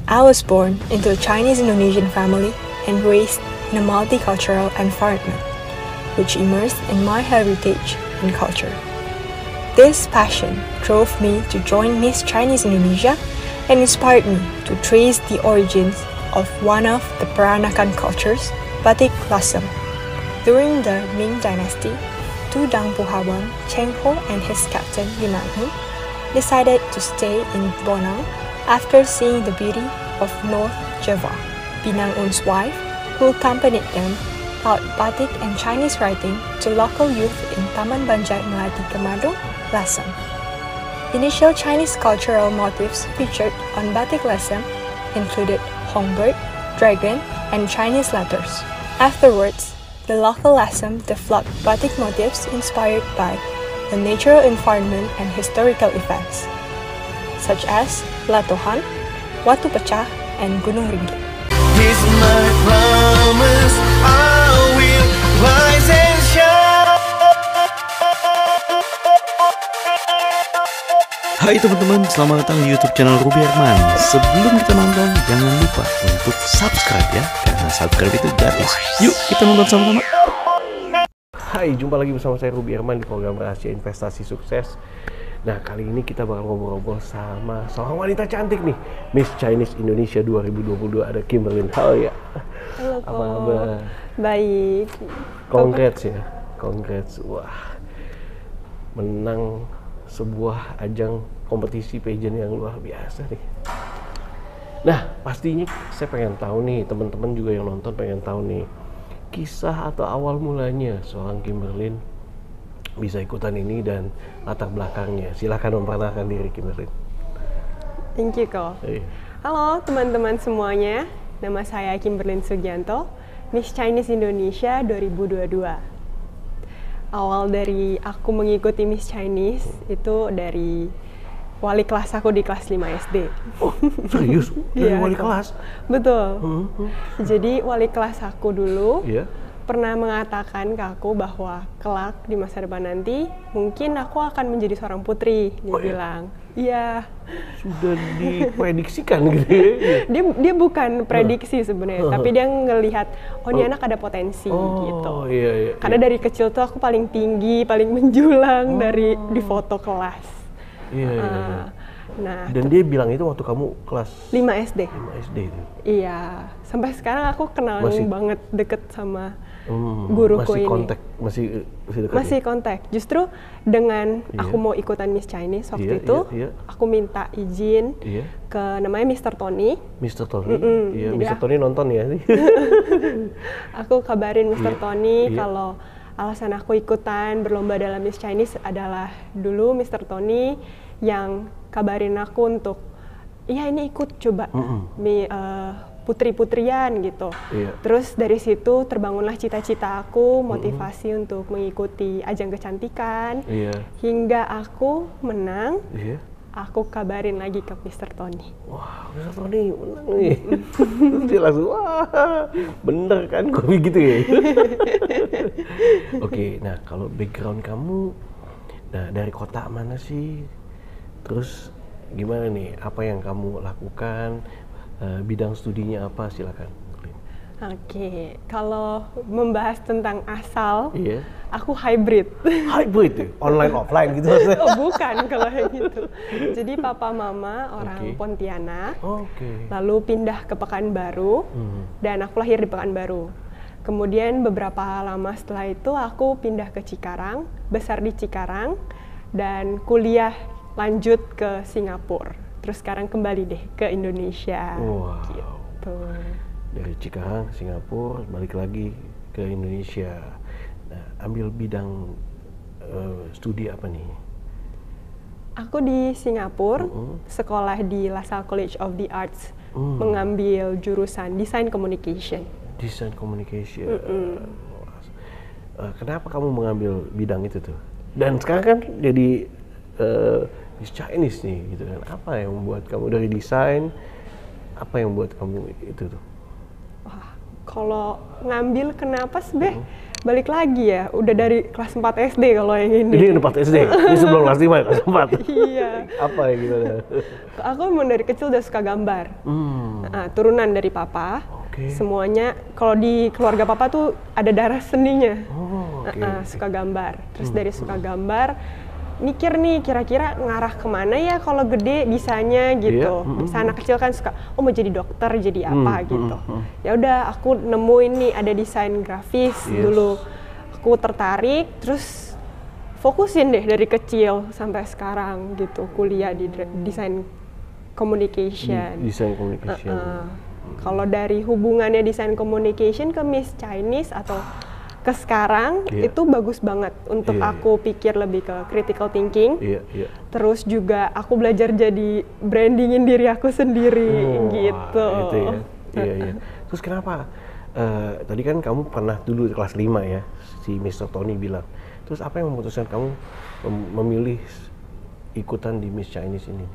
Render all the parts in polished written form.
I was born into a Chinese-Indonesian family and raised in a multicultural environment, which immersed in my heritage and culture. This passion drove me to join Miss Chinese Indonesia and inspired me to trace the origins of one of the Peranakan cultures, Batik Lasem. During the Ming Dynasty, Tudang Puhabang, Cheng Ho and his captain Binangun decided to stay in Bonang after seeing the beauty of North Java. Binangun's wife, who accompanied them, taught Batik and Chinese writing to local youth in Taman Banjar Melati Kemadung, Lasem. Initial Chinese cultural motifs featured on Batik Lasem included Hongbird, dragon, and Chinese letters. Afterwards, the local Lasem developed Batik motifs inspired by the natural environment and historical events, such as Latohan, Watu Pecah, and Gunung Ringgit. Here's my promise, I will rise and shine. Hai teman-teman, selamat datang di YouTube channel Ruby Herman. Sebelum kita nonton, jangan lupa untuk subscribe ya, karena subscribe itu gratis. Yuk kita nonton sama-sama. Hai, jumpa lagi bersama saya Ruby Herman di program Rahasia Investasi Sukses. Nah, kali ini kita bakal ngobrol-ngobrol sama seorang wanita cantik nih, Miss Chinese Indonesia 2022, ada Kimberlyn. Halo ya. Halo, apa kabar? Baik. Congrats ya, congrats. Wah, menang sebuah ajang kompetisi pageant yang luar biasa nih. Nah, pastinya saya pengen tahu nih, teman-teman juga yang nonton pengen tahu nih, kisah atau awal mulanya seorang Kimberlyn bisa ikutan ini dan latar belakangnya. Silahkan memperkenalkan diri, Kimberlyn. Thank you, Ko. Hey. Halo teman-teman semuanya, nama saya Kimberlyn Sugianto, Miss Chinese Indonesia 2022. Awal dari aku mengikuti Miss Chinese itu dari wali kelas aku di kelas 5 SD. Oh, serius? Dari Iya, wali Ko. kelas? Betul. Jadi wali kelas aku dulu Iya. pernah mengatakan ke aku bahwa kelak di masa depan nanti mungkin aku akan menjadi seorang putri. Dia Oh, iya? bilang, iya. Sudah diprediksikan gitu ya? Dia bukan prediksi sebenarnya, tapi dia ngelihat, oh ini anak ada potensi Oh, gitu. iya, iya. Karena dari kecil tuh aku paling tinggi, paling menjulang dari di foto kelas. Iya, iya, iya. Nah, Dan dia bilang itu waktu kamu kelas 5 SD. 5 SD itu? Iya, sampai sekarang aku kenal banget deket sama masih guruku ini. kontak, masih dekat Masih ya? kontak. Justru dengan Iya. aku mau ikutan Miss Chinese waktu Iya, itu, iya. aku minta izin Iya. ke namanya Mr. Tony. Mr. Tony? Iya, Jadi Mr. Tony nonton ya? Aku kabarin Mr. Iya, Tony iya. kalau alasan aku ikutan berlomba dalam Miss Chinese adalah dulu Mr. Tony yang kabarin aku untuk, iya ini ikut coba putri-putrian gitu. Iya. Terus dari situ terbangunlah cita-cita aku, motivasi untuk mengikuti ajang kecantikan, Iya. hingga aku menang. Iya. Aku kabarin lagi ke Mr. Tony. Wah, Mr. Tony menang nih. Terus dia langsung, wah, bener kan? Kok begitu ya? Oke, nah kalau background kamu, nah dari kota mana sih? Terus gimana nih? Apa yang kamu lakukan? Bidang studinya apa? Silakan. Oke, kalau membahas tentang asal, Iya. aku hybrid. Hybrid ya? Online offline gitu maksudnya? Oh bukan kalau kayak gitu. Jadi papa mama orang Oke. Pontianak, Oke. lalu pindah ke Pekanbaru, dan aku lahir di Pekanbaru. Kemudian beberapa lama setelah itu aku pindah ke Cikarang, besar di Cikarang, dan kuliah lanjut ke Singapura. Terus sekarang kembali deh ke Indonesia. Wow. Gitu. Dari Cikarang, Singapura, balik lagi ke Indonesia. Nah, ambil bidang studi apa nih? Aku di Singapura, sekolah di LaSalle College of the Arts, mengambil jurusan Design Communication. Design Communication. Kenapa kamu mengambil bidang itu tuh? Dan sekarang kan jadi Miss Chinese nih, gitu kan? Apa yang membuat kamu dari desain? Apa yang membuat kamu itu tuh? Wah, kalau ngambil kenapa sih, balik lagi ya, udah dari kelas 4 SD kalau yang ini. Ini 4 SD, ini sebelum kelas 5 ya, kelas 4. Iya. Apa ya gimana? Aku emang dari kecil udah suka gambar. Nah, turunan dari papa. Oke. Semuanya, kalau di keluarga papa tuh ada darah seninya. Oh, oke. Suka gambar. Terus dari suka gambar, mikir nih kira-kira ngarah kemana ya kalau gede bisanya gitu. Bisa anak kecil kan suka, oh mau jadi dokter, jadi apa gitu. Ya udah, aku nemuin nih ada desain grafis dulu. Aku tertarik, terus fokusin deh dari kecil sampai sekarang gitu, kuliah di desain communication. Desain communication. Kalau dari hubungannya desain communication ke Miss Chinese atau ke sekarang itu bagus banget untuk aku pikir lebih ke critical thinking. Terus juga aku belajar jadi brandingin diri aku sendiri gitu. Itu ya. Iya. Terus kenapa? Tadi kan kamu pernah dulu di kelas 5 ya, si Mr. Tony bilang. Terus apa yang memutuskan kamu memilih ikutan di Miss Chinese ini?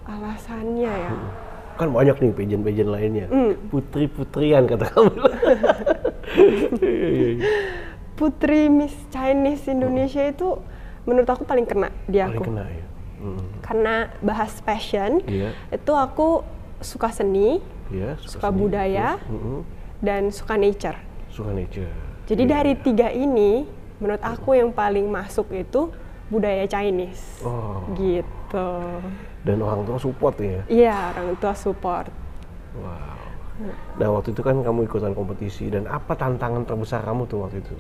Alasannya ya. Kan banyak nih pageant-pageant lainnya. Putri-putrian kata kamu. Putri Miss Chinese Indonesia itu menurut aku paling kena di aku. Paling kena ya. Karena bahas fashion, itu aku suka seni, suka budaya, dan suka nature. Suka nature. Jadi dari 3 ini, menurut aku yang paling masuk itu budaya Chinese. Gitu. Dan orang tua support ya? Iya, orang tua support. Wow. Nah waktu itu kan kamu ikutan kompetisi, dan apa tantangan terbesar kamu tuh waktu itu?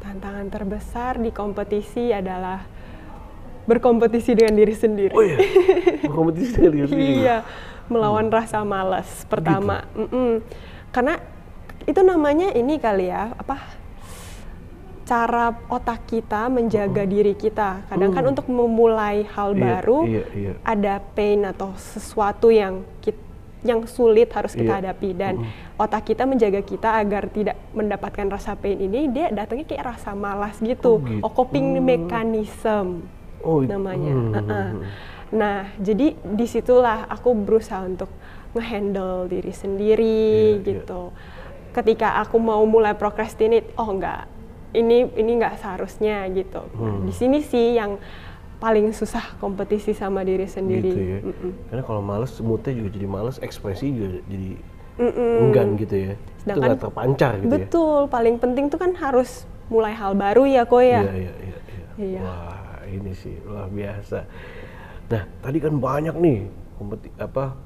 Tantangan terbesar di kompetisi adalah berkompetisi dengan diri sendiri. Oh iya? Berkompetisi dengan diri sendiri? Iya, melawan rasa malas pertama. Karena itu namanya ini kali ya, cara otak kita menjaga diri kita. Kadang kan untuk memulai hal baru, ada pain atau sesuatu yang sulit harus kita hadapi, dan otak kita menjaga kita agar tidak mendapatkan rasa pain ini, dia datangnya kayak rasa malas gitu. Coping mechanism namanya. Nah, jadi disitulah aku berusaha untuk ngehandle diri sendiri gitu. Ketika aku mau mulai procrastinate, ini nggak seharusnya gitu. Nah, di sini sih yang paling susah kompetisi sama diri sendiri. Gitu ya. Karena kalau males, moodnya juga jadi males, ekspresi juga jadi enggan gitu ya. Sedangkan itu nggak terpancar gitu ya. Betul, paling penting tuh kan harus mulai hal baru ya kok ya. Iya. Wah, ini sih luar biasa. Nah, tadi kan banyak nih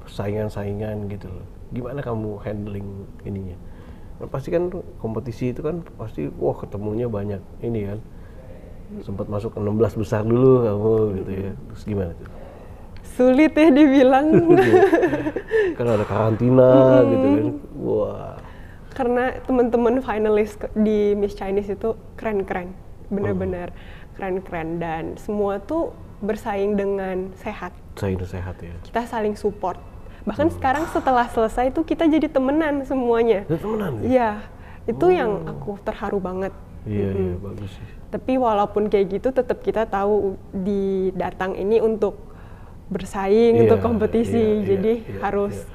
saingan-saingan gitu loh. Gimana kamu handling ininya? Nah, pasti kan kompetisi itu kan pasti ketemunya banyak ini kan. Sempat masuk ke 16 besar dulu kamu gitu ya. Terus gimana tuh? Sulit ya dibilang. Kan ada karantina gitu kan. Wah. Karena teman-teman finalis di Miss Chinese itu keren-keren. Bener-bener keren-keren, dan semua tuh bersaing dengan sehat. Saing sehat ya. Kita saling support. Bahkan sekarang setelah selesai tuh kita jadi temenan semuanya. Jadi temenan ya? Iya, itu yang aku terharu banget. Iya, bagus sih. Tapi walaupun kayak gitu, tetap kita tahu datang ini untuk bersaing, untuk kompetisi. Jadi harus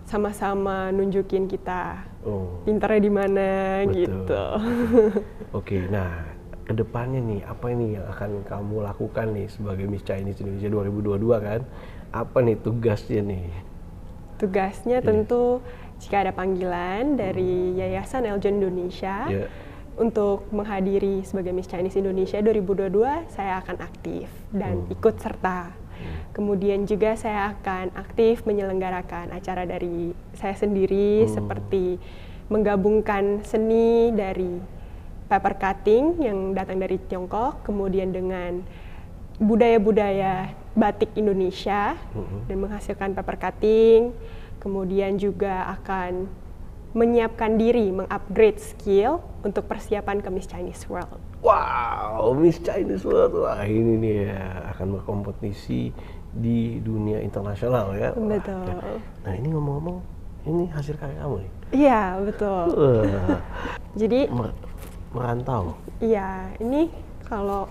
sama-sama nunjukin kita pintarnya di mana gitu. Oke, nah kedepannya nih, apa ini yang akan kamu lakukan nih sebagai Miss Chinese Indonesia 2022 kan? Apa nih tugasnya nih? Tugasnya tentu jika ada panggilan dari Yayasan Eljon Indonesia untuk menghadiri sebagai Miss Chinese Indonesia 2022, saya akan aktif dan ikut serta. Kemudian juga saya akan aktif menyelenggarakan acara dari saya sendiri, seperti menggabungkan seni dari paper cutting yang datang dari Tiongkok, kemudian dengan budaya-budaya batik Indonesia dan menghasilkan paper cutting. Kemudian juga akan menyiapkan diri, mengupgrade skill untuk persiapan ke Miss Chinese World. Wow, Miss Chinese World, wah ini nih ya, akan berkompetisi di dunia internasional ya. Betul. Nah ini ngomong-ngomong, ini hasil karya kamu nih? Iya, betul. Jadi merantau? Iya, ini kalau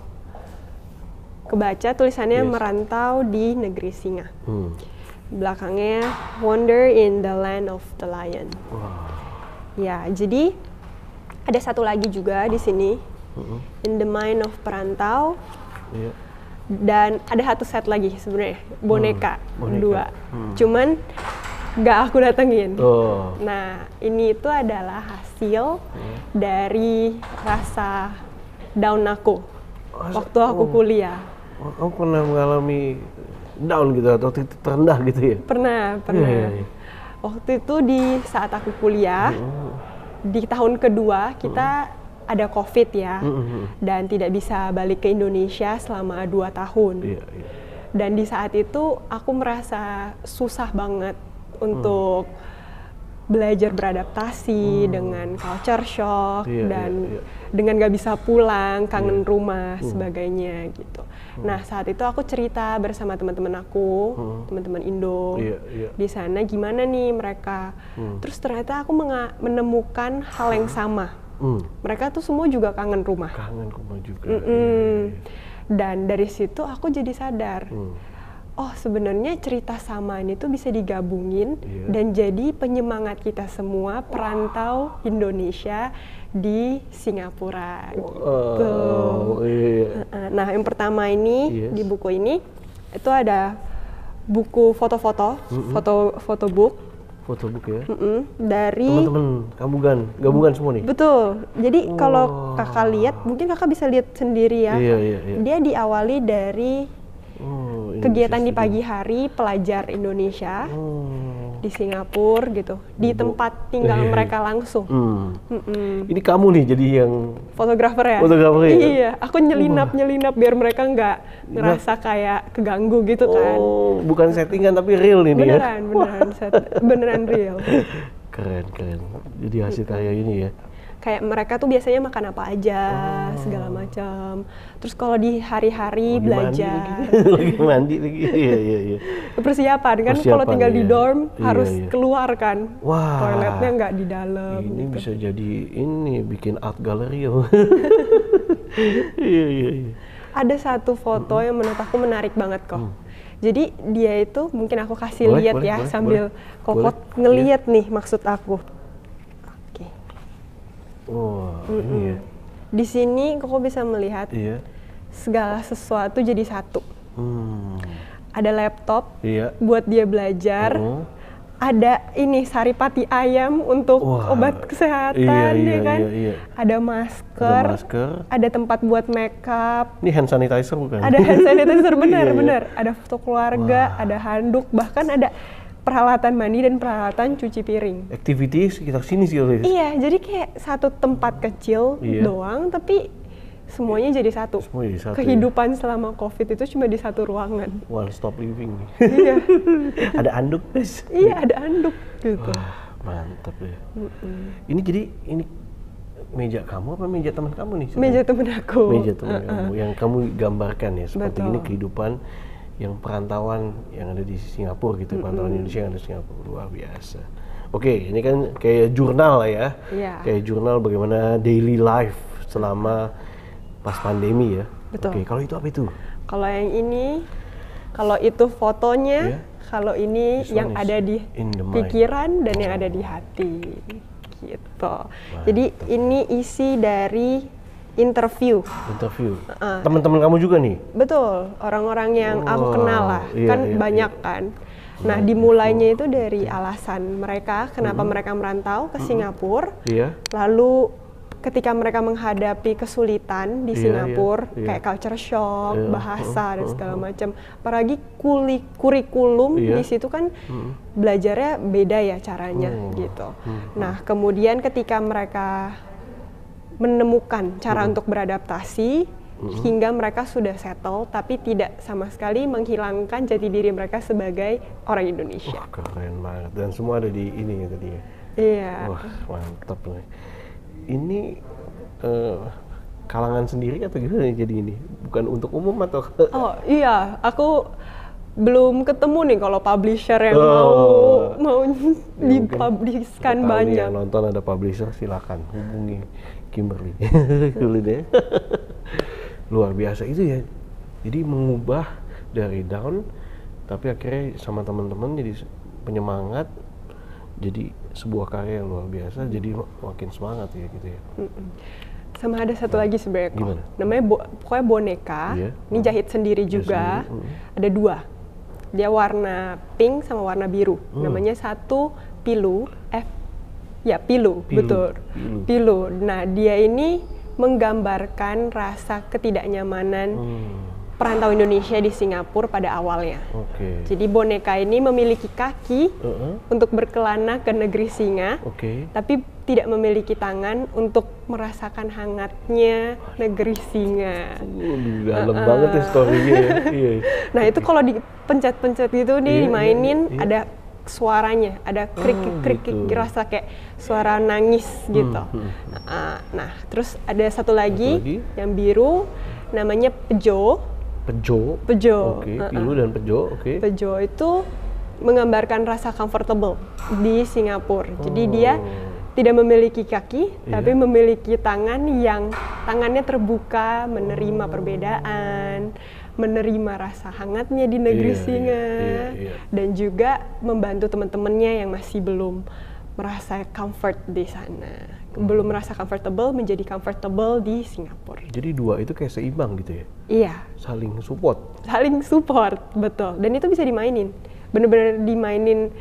kebaca tulisannya merantau di negeri singa. Belakangnya Wonder in the Land of the Lion. Wow. Ya, jadi Ada satu lagi juga di sini, In the Mind of Perantau. Iya. Dan ada satu set lagi sebenarnya, boneka, boneka. 2. Cuman nggak aku datengin. Oh. Nah, ini itu adalah hasil dari rasa down aku waktu aku kuliah. Oh, kamu pernah mengalami down gitu atau titik terendah gitu ya? Pernah. Iya, iya. Waktu itu di saat aku kuliah, di tahun kedua kita ada COVID ya, dan tidak bisa balik ke Indonesia selama 2 tahun. Iya, iya. Dan di saat itu aku merasa susah banget untuk belajar beradaptasi dengan culture shock dan dengan gak bisa pulang, kangen rumah, sebagainya gitu. Nah saat itu aku cerita bersama teman-teman aku, teman-teman Indo di sana gimana nih mereka. Terus ternyata aku menemukan hal yang sama. Mereka tuh semua juga kangen rumah. Kangen rumah juga. Dan dari situ aku jadi sadar. Oh sebenarnya cerita samaan itu bisa digabungin dan jadi penyemangat kita semua perantau Indonesia di Singapura. Gitu. Nah yang pertama ini di buku ini itu ada buku foto-foto, fotobook. Fotobook ya? Dari teman-teman gabungan semua nih? Betul. Jadi kalau kakak lihat, mungkin kakak bisa lihat sendiri ya. Dia diawali dari kegiatan di pagi hari pelajar Indonesia di Singapura gitu, di tempat tinggal mereka langsung. Ini kamu nih jadi yang fotografer ya? Fotografer ya? Iya, aku nyelinap biar mereka nggak ngerasa kayak keganggu gitu kan. Oh, bukan settingan tapi real ini beneran, ya? Beneran real. Keren. Jadi hasil karya ini ya? Kayak mereka tuh biasanya makan apa aja, segala macam. Terus kalau di hari-hari belajar. Lagi mandi lagi. Iya. Persiapan kan kalau tinggal di dorm harus keluar kan. Wah. Toiletnya nggak di dalam. Ini gitu. bisa jadi ini bikin art gallery ya. Iya. Ada satu foto yang menurut aku menarik banget kok. Jadi dia itu mungkin aku kasih lihat ya sambil Kokot ngeliat nih maksud aku. Ini ya. Di sini Koko bisa melihat segala sesuatu jadi satu. Ada laptop buat dia belajar. Ada ini saripati ayam untuk obat kesehatan, ya kan? Ada masker, ada tempat buat makeup. Ini hand sanitizer bukan? Ada hand sanitizer, benar. Ada foto keluarga, ada handuk, bahkan ada peralatan mandi dan peralatan cuci piring. Activity sekitar sini sih. Iya, jadi kayak satu tempat kecil doang, tapi semuanya jadi satu. Kehidupan selama COVID itu cuma di satu ruangan. One stop living. Iya. Ada anduk, guys. Iya, ada anduk gitu. Wah, mantap ya. Ini jadi meja kamu apa meja teman kamu nih? Meja teman aku. Meja teman kamu yang kamu gambarkan ya seperti ini kehidupan yang perantauan yang ada di Singapura gitu, perantauan Indonesia yang ada di Singapura, luar biasa. Oke, ini kan kayak jurnal lah ya, kayak jurnal bagaimana daily life selama pas pandemi ya. Betul. Oke, kalau itu apa itu? Kalau yang ini, kalau itu fotonya, kalau ini yang ada di pikiran dan yang ada di hati, gitu. Jadi ini isi dari interview. Teman-teman kamu juga nih? Betul, orang-orang yang aku kenal lah, banyak kan. Nah, dimulainya itu dari alasan mereka, kenapa mereka merantau ke Singapura. Lalu ketika mereka menghadapi kesulitan di Singapura, kayak culture shock, bahasa dan segala macam. Apalagi kurikulum di situ kan belajarnya beda ya caranya gitu. Nah, kemudian ketika mereka menemukan cara untuk beradaptasi hingga mereka sudah settle, tapi tidak sama sekali menghilangkan jati diri mereka sebagai orang Indonesia. Wah, keren banget. Dan semua ada di ini ya tadi ya? Iya. Wah, mantap nih. Ini kalangan sendiri atau gimana jadi ini? Bukan untuk umum atau? Oh iya, aku belum ketemu nih kalau publisher yang mau dipublishkan banyak. Yang nonton ada publisher, silakan hubungi Kimberly dulu deh. Luar biasa itu ya. Jadi mengubah dari down, tapi akhirnya sama teman-teman jadi penyemangat jadi sebuah karya yang luar biasa, jadi makin semangat ya gitu ya. Sama ada satu lagi sebenarnya kok. Gimana? Namanya pokoknya boneka. Iya. Ini jahit sendiri juga. Ada 2. Dia warna pink sama warna biru. Namanya satu pilu. Pilu, betul. Pilu. Nah, dia ini menggambarkan rasa ketidaknyamanan perantau Indonesia di Singapura pada awalnya. Jadi boneka ini memiliki kaki untuk berkelana ke negeri singa, tapi tidak memiliki tangan untuk merasakan hangatnya negeri singa. Dalam banget ya story-nya ya. Iya. Nah itu kalau dipencet-pencet gitu nih, dimainin ada suaranya, ada krik-krik gitu. rasa kayak suara nangis gitu. Nah terus ada satu lagi yang biru, namanya Pejo. Pejo. Pilu dan Pejo. Pejo itu menggambarkan rasa comfortable di Singapura. Jadi dia tidak memiliki kaki, tapi memiliki tangan yang tangannya terbuka, menerima perbedaan, menerima rasa hangatnya di negeri singa, dan juga membantu teman-temannya yang masih belum merasa comfort di sana. Belum merasa comfortable, menjadi comfortable di Singapura. Jadi 2 itu kayak seimbang gitu ya? Iya. Saling support? Saling support, betul. Dan itu bisa dimainin. Bener-bener dimainin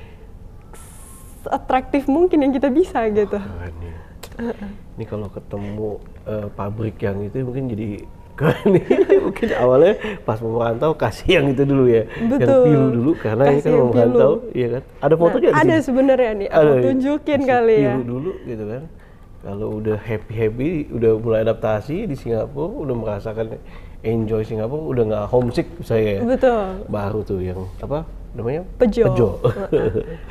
atraktif mungkin yang kita bisa gitu. Keren ya. Ini kalau ketemu pabrik yang itu mungkin jadi keren nih. Mungkin awalnya pas mau merantau kasih yang itu dulu ya. Betul. Yang pilu dulu karena ini kan mau merantau, iya kan? Ada fotonya di sini? Ada sebenarnya nih, aku tunjukin kali ya. Pilu dulu gitu kan. Kalau udah happy, udah mulai adaptasi di Singapura, udah merasakan enjoy Singapura, udah nggak homesick saya ya. Betul. Baru tuh yang apa namanya? Pejo.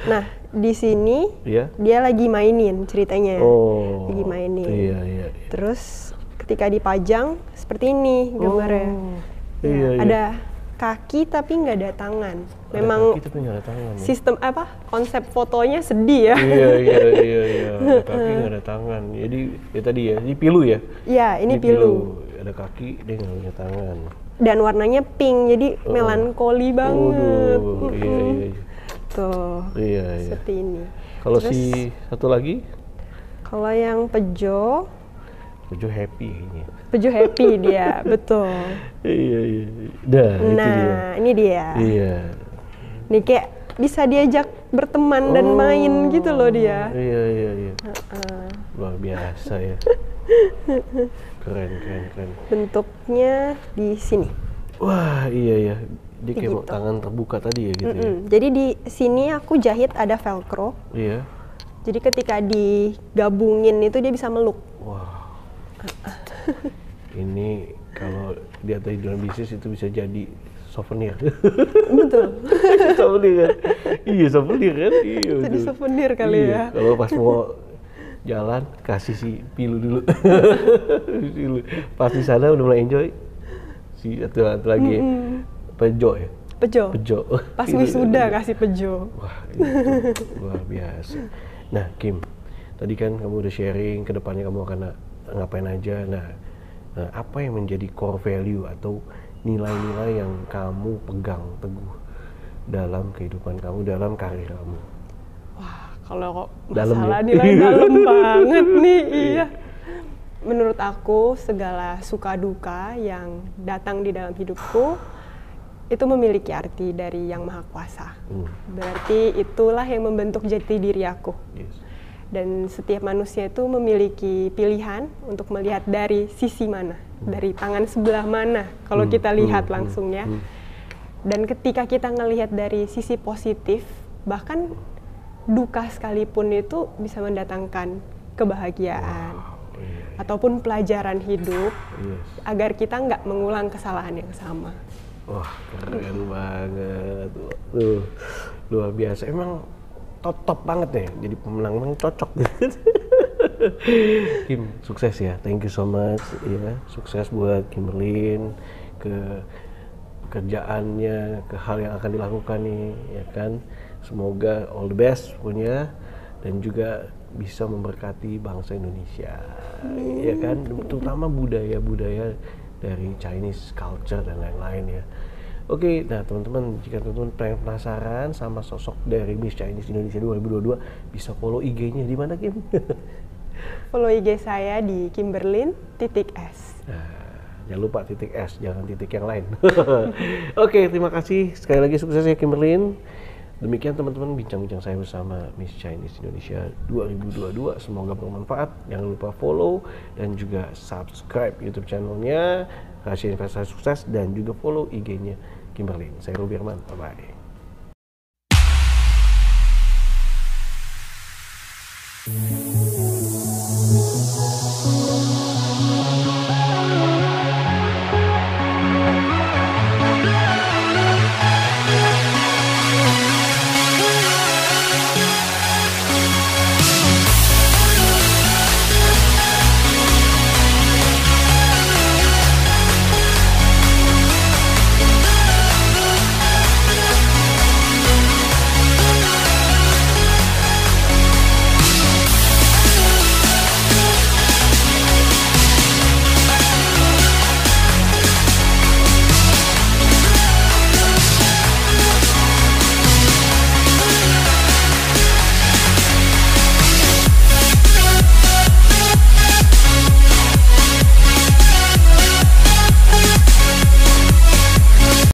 Nah, di sini dia lagi mainin ceritanya. Lagi mainin. Iya. Terus ketika dipajang seperti ini gambarnya. Ada kaki tapi nggak ada tangan. Memang kaki tapi nggak ada tangan. Sistem konsep fotonya sedih ya. Iya. Ada kaki nggak ada tangan. Jadi ya tadi ya, ini pilu ya. Iya, ini pilu. Ada kaki, dia nggak punya tangan. Dan warnanya pink, jadi melankoli banget. Iya. Tuh. Iya. Seperti ini. Kalau si satu lagi? Kalau yang Pejo happy kayaknya. Pejo happy dia, betul. Iya. Nah, ini dia. Iya. Ini kayak bisa diajak berteman dan main gitu loh dia. Iya. Luar biasa ya. Keren. Bentuknya di sini. Wah, iya. Dia kayak gitu. Tangan terbuka tadi ya gitu ya. Jadi di sini aku jahit ada velcro. Iya. Jadi ketika digabungin itu dia bisa meluk. Wah. Ini kalau di atas dalam bisnis itu bisa jadi souvenir. Betul. Souvenir kan? Iya, souvenir kan? Iya. Jadi souvenir kali ya. Kalau pas mau jalan kasih si pilu dulu. Pas di sana udah mulai enjoy si satu lagi Pejo ya. Pejo. Pas wisuda kasih Pejo. Wah, itu luar biasa. Nah, Kim, tadi kan kamu udah sharing ke depannya kamu akan ngapain aja. Nah, apa yang menjadi core value atau nilai-nilai yang kamu pegang teguh dalam kehidupan kamu, dalam karir kamu? Wah, kalau masalah nilai dalam banget nih, iya. Menurut aku segala suka duka yang datang di dalam hidupku itu memiliki arti dari Yang Maha Kuasa. Berarti itulah yang membentuk jati diri aku. Dan setiap manusia itu memiliki pilihan untuk melihat dari sisi mana, dari tangan sebelah mana kalau kita lihat langsung ya. Dan ketika kita ngelihat dari sisi positif, bahkan duka sekalipun itu bisa mendatangkan kebahagiaan ataupun pelajaran hidup agar kita nggak mengulang kesalahan yang sama. Wah, keren banget. Tuh, luar biasa. Emang top banget nih, jadi pemenang cocok. Kim, sukses ya, thank you so much ya, sukses buat Kimberlyn ke pekerjaannya, ke hal yang akan dilakukan nih, ya kan. Semoga all the best punya dan juga bisa memberkati bangsa Indonesia, ya kan, terutama budaya dari Chinese culture dan lain-lain ya. Oke, nah teman-teman, jika teman-teman pengen penasaran sama sosok dari Miss Chinese Indonesia 2022, bisa follow IG-nya di mana, Kim? Follow IG saya di Kimberlyn.s. Jangan lupa .s, jangan titik yang lain. Oke, terima kasih. Sekali lagi sukses ya Kimberlyn. Demikian teman-teman bincang-bincang saya bersama Miss Chinese Indonesia 2022. Semoga bermanfaat. Jangan lupa follow dan juga subscribe YouTube channelnya Rahasia Investasi Sukses dan juga follow IG-nya Kimberlyn. Saya Ruby Herman. Bye-bye.